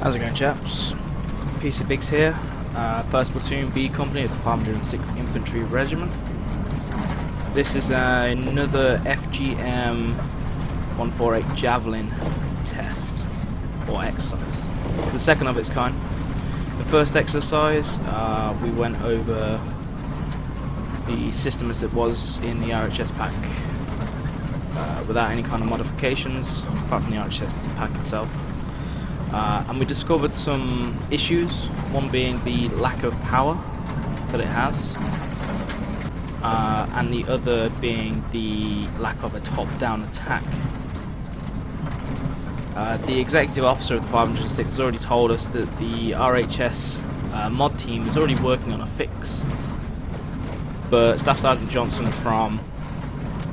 How's it going, chaps? PC Biggs here, 1st Platoon B Company of the 506th Infantry Regiment. This is another FGM 148 Javelin test, or exercise. The second of its kind. The first exercise, we went over the system as it was in the RHS pack, without any kind of modifications, apart from the RHS pack itself. And we discovered some issues, one being the lack of power that it has, and the other being the lack of a top-down attack. The executive officer of the 506 has already told us that the RHS mod team is already working on a fix, but Staff Sergeant Johnston from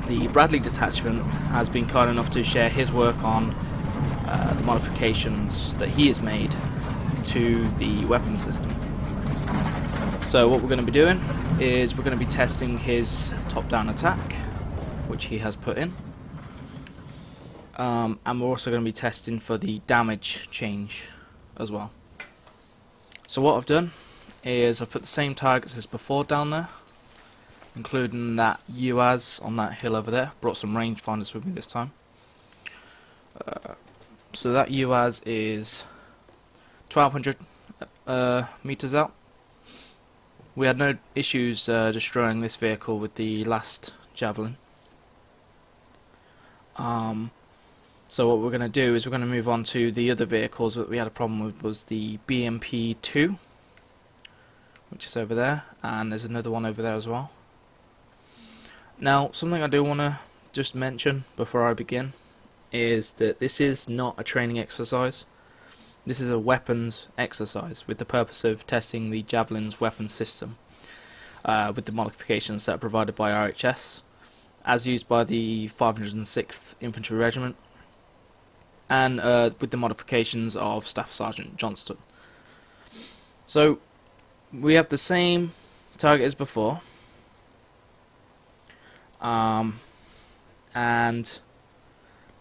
the Bradley detachment has been kind enough to share his work on the modifications that he has made to the weapon system. So what we're going to be doing is we're going to be testing his top-down attack, which he has put in, and we're also going to be testing for the damage change as well. So what I've done is I've put the same targets as before down there, including that UAS on that hill over there. Brought some rangefinders with me this time. So that UAS is 1200 meters out. We had no issues destroying this vehicle with the last Javelin. So what we're going to do is we're going to move on to the other vehicles that we had a problem with. Was the BMP-2, which is over there, and there's another one over there as well. Now, something I do want to just mention before I begin is that this is not a training exercise. This is a weapons exercise with the purpose of testing the Javelin's weapon system with the modifications that are provided by RHS, as used by the 506th Infantry Regiment, and with the modifications of Staff Sergeant Johnston. So we have the same target as before, and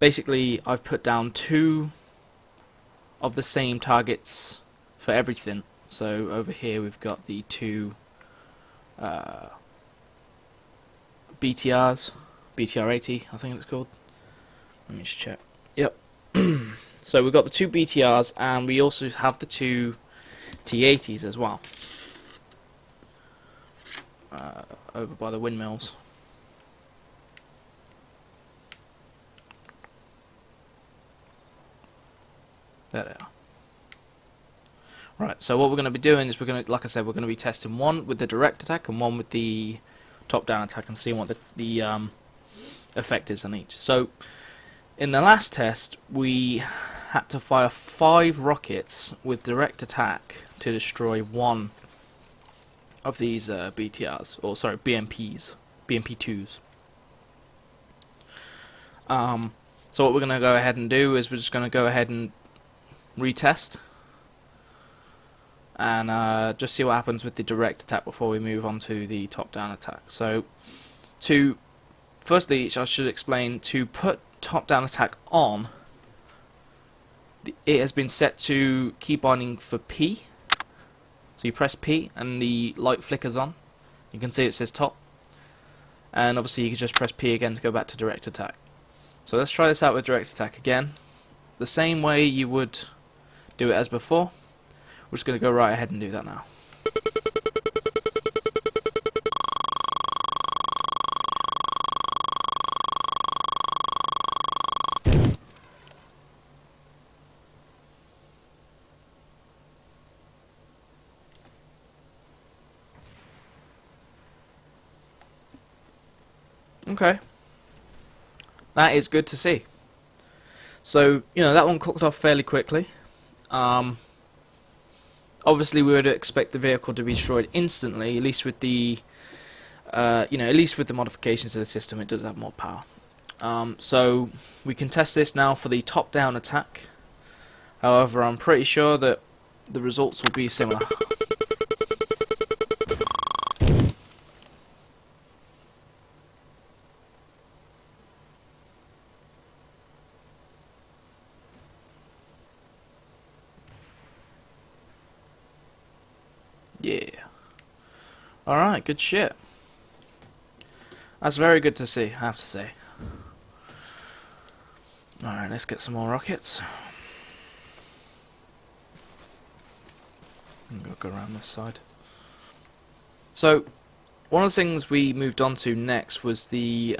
basically I've put down 2 of the same targets for everything. So over here we've got the 2 BTRs, BTR-80 I think it's called. Let me just check. Yep. So we've got the 2 BTRs, and we also have the 2 T-80s as well, over by the windmills. There they are. Right, so what we're going to be doing is we're going to, like I said, we're going to be testing one with the direct attack and one with the top-down attack, and seeing what the effect is on each. So in the last test, we had to fire 5 rockets with direct attack to destroy one of these BTRs, or sorry, BMPs, BMP-2s. So what we're going to go ahead and do is we're just going to go ahead and retest and just see what happens with the direct attack before we move on to the top-down attack. So firstly, I should explain, to put top-down attack on, it has been set to key binding for P. So you press P and the light flickers on. You can see it says top, and obviously you can just press P again to go back to direct attack. So let's try this out with direct attack again, the same way you would do it as before. We're just going to go right ahead and do that now. Okay, that is good to see. So, that one cooked off fairly quickly. Obviously we would expect the vehicle to be destroyed instantly, at least with the at least with the modifications to the system. It does have more power. So we can test this now for the top-down attack. However, I'm pretty sure that the results will be similar. Alright, good shit. That's very good to see, I have to say. Alright, let's get some more rockets. I'm gonna go around this side. So, one of the things we moved on to next was the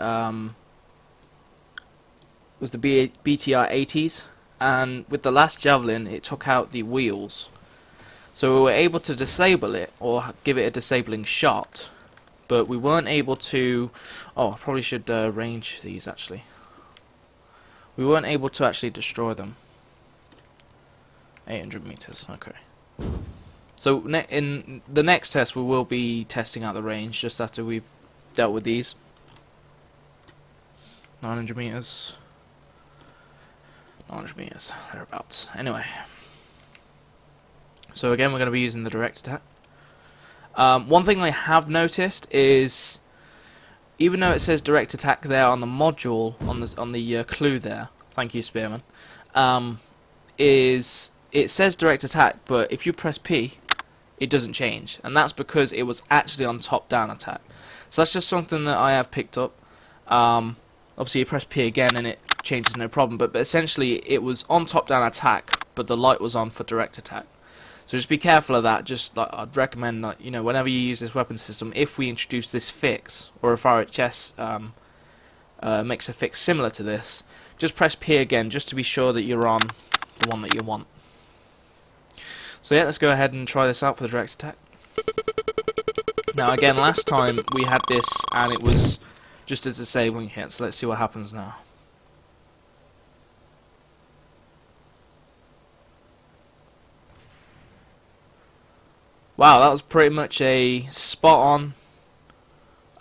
BTR 80s, and with the last Javelin it took out the wheels. So we were able to disable it, or give it a disabling shot, but we weren't able to... Oh, I probably should range these actually. We weren't able to actually destroy them. 800 meters, okay. So in the next test we will be testing out the range just after we've dealt with these. 900 meters. 900 meters, thereabouts. Anyway. So again we're going to be using the direct attack. One thing I have noticed is, even though it says direct attack there on the module, on the clue there, thank you Spearman, is it says direct attack, but if you press P, it doesn't change, and that's because it was actually on top-down attack. So that's just something that I have picked up. Obviously, you press P again, and it changes no problem. But essentially, it was on top-down attack, but the light was on for direct attack. So just be careful of that. Just like, I'd recommend that, you know, whenever you use this weapon system, if we introduce this fix, or if RHS makes a fix similar to this, just press P again, just to be sure that you're on the one that you want. So yeah, let's go ahead and try this out for the direct attack. Now again, last time we had this and it was just a disabling hit, so let's see what happens now. Wow, that was pretty much a spot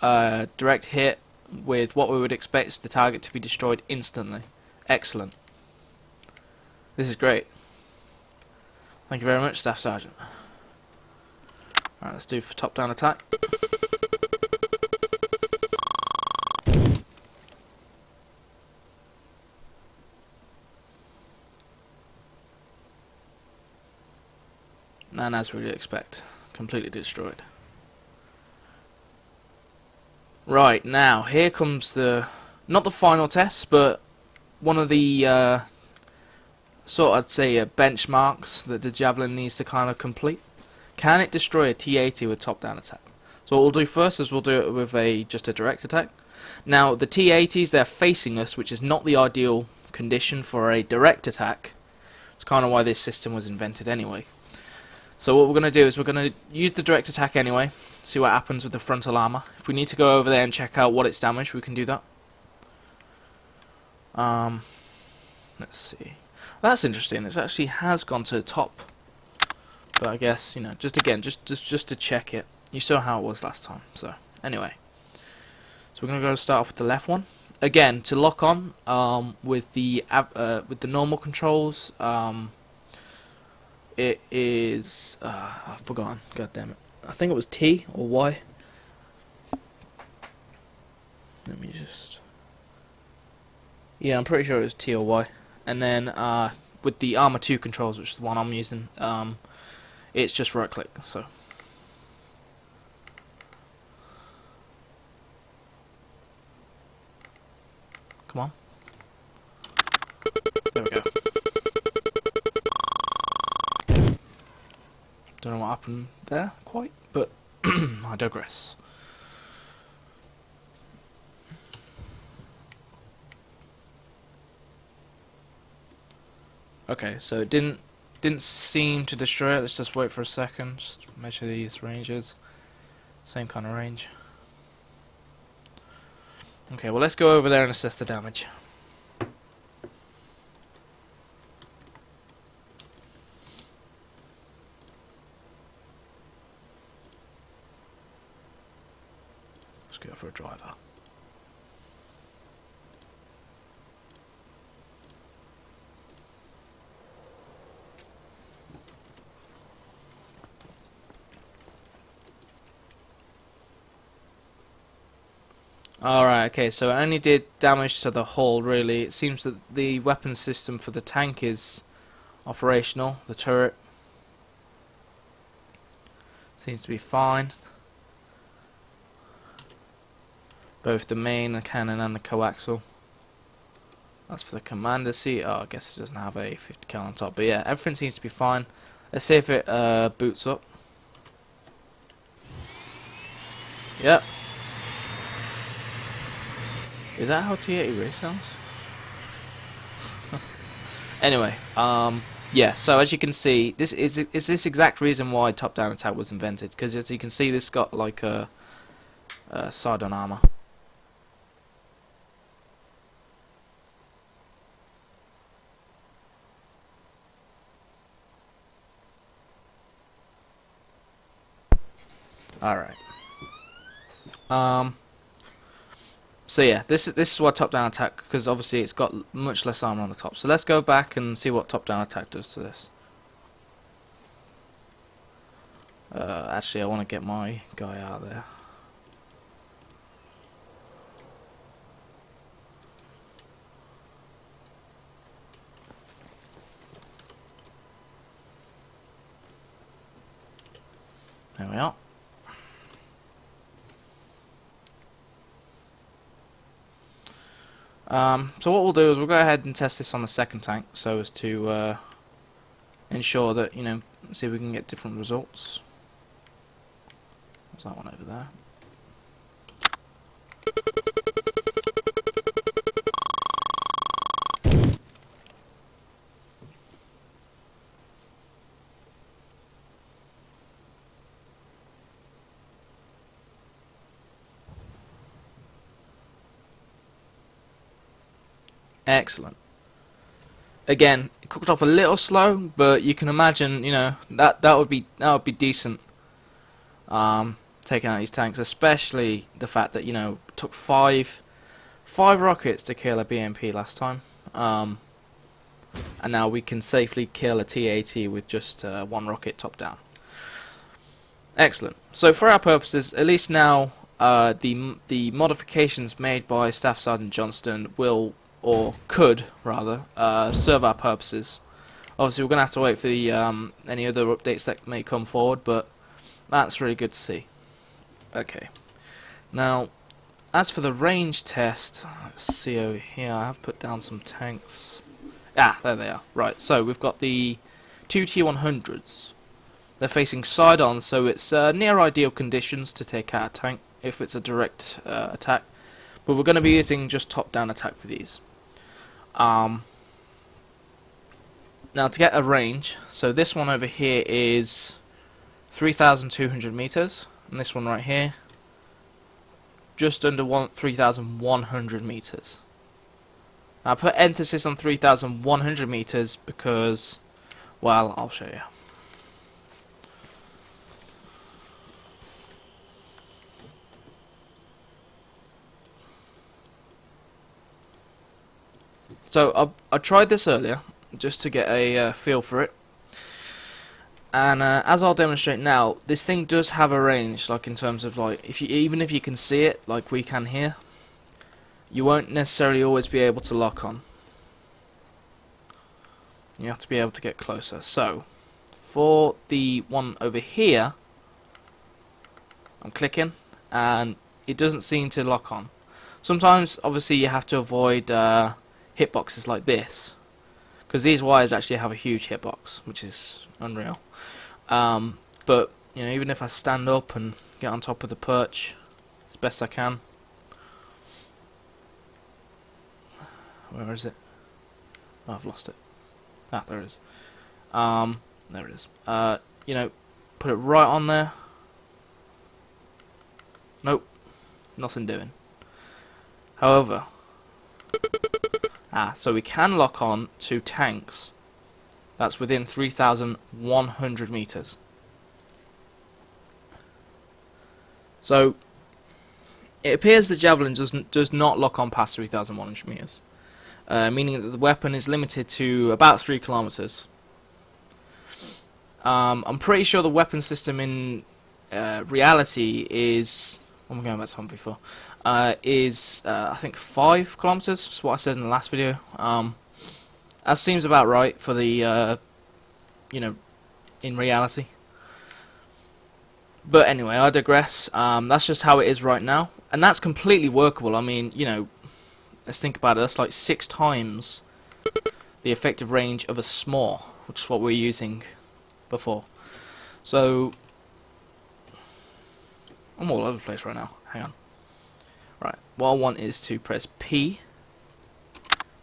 on direct hit with what we would expect the target to be destroyed instantly. Excellent. This is great. Thank you very much, Staff Sergeant. Alright, let's do for top-down attack. And as we would expect, completely destroyed. Right, now, here comes the, not the final test, but one of the sort of, I'd say, benchmarks that the Javelin needs to kind of complete. Can it destroy a T-80 with top-down attack? So what we'll do first is we'll do it with just a direct attack. Now the T-80s, they're facing us, which is not the ideal condition for a direct attack. It's kind of why this system was invented anyway. So what we're going to do is we're going to use the direct attack anyway, see what happens with the frontal armor. If we need to go over there and check out what it's damaged, we can do that. Let's see. That's interesting. It actually has gone to the top. But I guess, you know, just again, just to check it. You saw how it was last time. So anyway, so we're gonna go start off with the left one. Again, to lock on with the normal controls. It is I've forgotten. God damn it. I think it was T or Y. Let me just. Yeah, I'm pretty sure it was T or Y. And then with the Armor 2 controls, which is the one I'm using, it's just right click. So come on. There we go. Don't know what happened there quite, but I digress. Okay, so it didn't seem to destroy it. Let's just wait for a second. Just measure these ranges. Same kind of range. Okay, well let's go over there and assess the damage. Let's go for a driver. Alright, okay, so it only did damage to the hull, really. It seems that the weapon system for the tank is operational. The turret seems to be fine. both the main cannon and the coaxial. That's for the commander seat. Oh, I guess it doesn't have a 50 cal on top, but yeah, everything seems to be fine. Let's see if it boots up. Yep. Is that how T-80 really sounds? Anyway, yeah, so as you can see, this is this exact reason why top-down attack was invented, because as you can see, this got like a side-on armor. Alright. So yeah, this is what top-down attack, because obviously it's got much less armor on the top. So let's go back and see what top-down attack does to this. Actually, I want to get my guy out of there. There we are. So what we'll do is we'll go ahead and test this on the second tank, so as to ensure that, you know, see if we can get different results. There's that one over there. Excellent. Again, it cooked off a little slow, but you can imagine, you know, that would be decent. Taking out these tanks, especially the fact that, you know, it took five rockets to kill a BMP last time, and now we can safely kill a T-80 with just one rocket top down. Excellent. So for our purposes, at least now, the modifications made by Staff Sergeant Johnston will, or could rather, serve our purposes. Obviously, we're going to have to wait for the any other updates that may come forward, but that's really good to see. Okay. Now, as for the range test, let's see over here. I have put down some tanks. Ah, there they are. Right. So we've got the two T-100s. They're facing side-on, so it's near ideal conditions to take out a tank if it's a direct attack. But we're going to be using just top-down attack for these. Now to get a range, so this one over here is 3,200 meters, and this one right here just under 3,100 meters. Now I put emphasis on 3,100 meters because, well, I'll show you. So I tried this earlier just to get a feel for it, and as I'll demonstrate now, this thing does have a range, like in terms of like even if you can see it like we can here, you won't necessarily always be able to lock on. You have to be able to get closer. So for the one over here, I'm clicking and it doesn't seem to lock on. Sometimes obviously you have to avoid hitboxes like this, because these wires actually have a huge hitbox, which is unreal. But you know, even if I stand up and get on top of the perch as best I can. Where is it? Oh, I've lost it. Ah, there it is. There it is. You know, put it right on there. Nope, nothing doing. However, so we can lock on to tanks that's within 3,100 meters. So it appears the Javelin does not lock on past 3,100 meters, meaning that the weapon is limited to about 3 kilometers. I'm pretty sure the weapon system in reality is, what am I going back to Humphrey for? Is I think 5 kilometers. That's what I said in the last video. That seems about right for the you know, in reality. But anyway, I digress. That's just how it is right now, and that's completely workable. I mean, you know, let's think about it. That's like 6 times the effective range of a SMAW, which is what we're using before. So I'm all over the place right now. Hang on. Right, what I want is to press P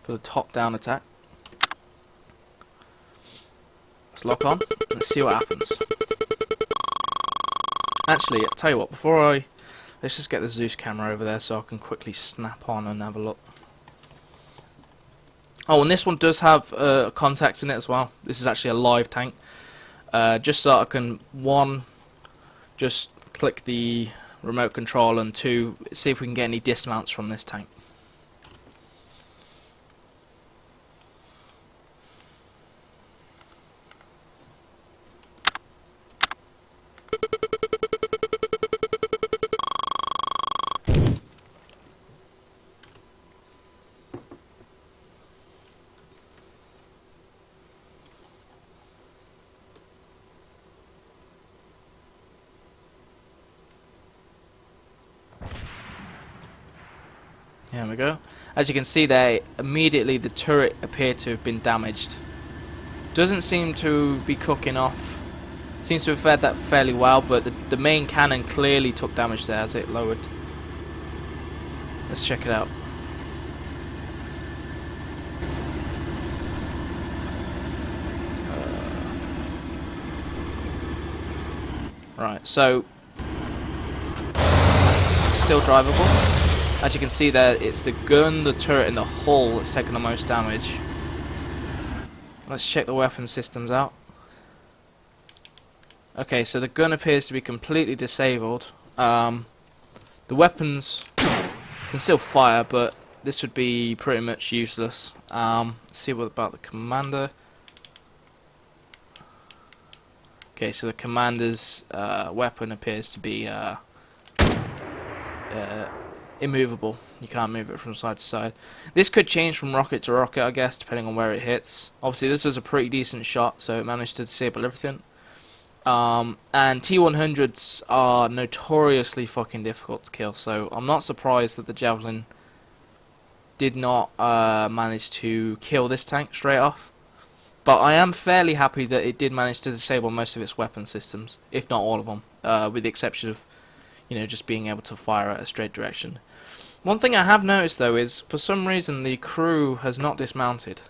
for the top-down attack. Let's lock on. Let's see what happens. Actually, I'll tell you what. Let's just get the Zeus camera over there so I can quickly snap on and have a look. Oh, and this one does have contacts in it as well. This is actually a live tank. Just so I can, 1, just click the remote control, and 2, see if we can get any dismounts from this tank. There we go. As you can see there, immediately the turret appeared to have been damaged. Doesn't seem to be cooking off. Seems to have fared that fairly well, but the main cannon clearly took damage there as it lowered. Let's check it out. Right, so still drivable. As you can see there, it's the gun, the turret, and the hull that's taken the most damage. Let's check the weapon systems out. Okay, so the gun appears to be completely disabled. The weapons can still fire, but this would be pretty much useless. Let's see what about the commander. Okay, so the commander's weapon appears to be immovable. You can't move it from side to side. This could change from rocket to rocket, I guess, depending on where it hits. Obviously, this was a pretty decent shot, so it managed to disable everything. And T-100s are notoriously fucking difficult to kill, so I'm not surprised that the Javelin did not manage to kill this tank straight off. But I am fairly happy that it did manage to disable most of its weapon systems, if not all of them, with the exception of, you know, just being able to fire at a straight direction. One thing I have noticed though is, for some reason, the crew has not dismounted.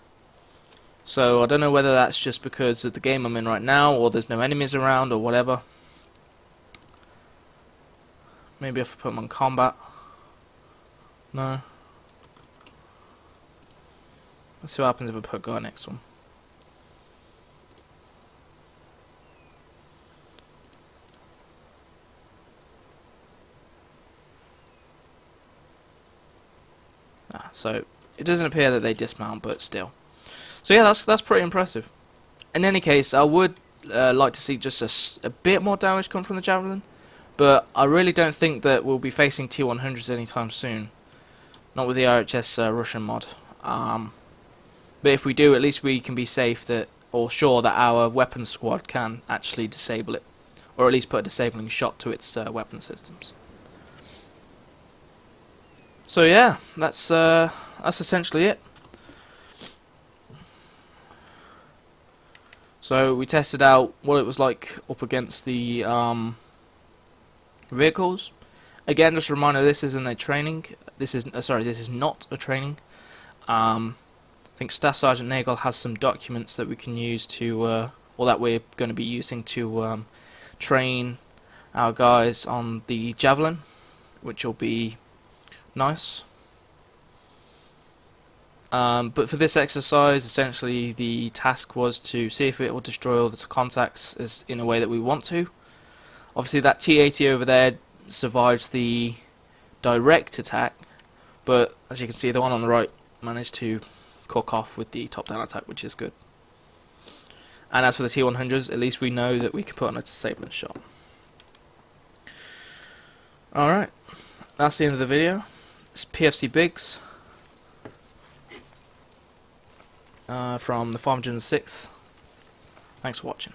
So I don't know whether that's just because of the game I'm in right now, or there's no enemies around, or whatever. Maybe if I put them on combat. No. Let's see what happens if I put guy next one. So it doesn't appear that they dismount, but still. So yeah, that's pretty impressive. In any case, I would like to see just a bit more damage come from the Javelin, but I really don't think that we'll be facing T-100s anytime soon. Not with the RHS Russian mod. But if we do, at least we can be safe that, or sure that our weapons squad can actually disable it, or at least put a disabling shot to its weapon systems. So yeah, that's essentially it. So we tested out what it was like up against the vehicles. Again, just a reminder: this isn't a training. This is this is not a training. I think Staff Sergeant Nagel has some documents that we can use to, or that we're going to be using to train our guys on the Javelin, which will be nice. But for this exercise, essentially the task was to see if it will destroy all the contacts in a way that we want to. Obviously that T-80 over there survives the direct attack, but as you can see, the one on the right managed to cook off with the top-down attack, which is good. And as for the T-100s, at least we know that we can put on a disabling shot. Alright, that's the end of the video. It's PFC Biggs from the 506th. Thanks for watching.